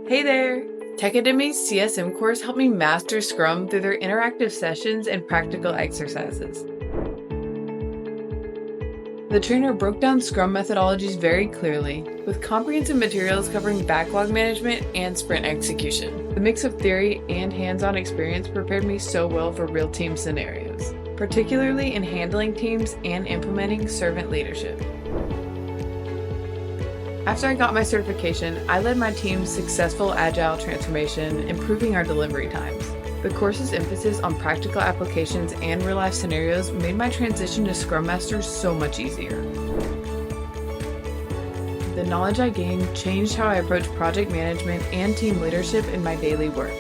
Hey there! Techademy's CSM course helped me master Scrum through their interactive sessions and practical exercises. The trainer broke down Scrum methodologies very clearly, with comprehensive materials covering backlog management and sprint execution. The mix of theory and hands-on experience prepared me so well for real team scenarios, particularly in handling teams and implementing servant leadership. After I got my certification, I led my team's successful Agile transformation, improving our delivery times. The course's emphasis on practical applications and real-life scenarios made my transition to ScrumMaster so much easier. The knowledge I gained changed how I approach project management and team leadership in my daily work.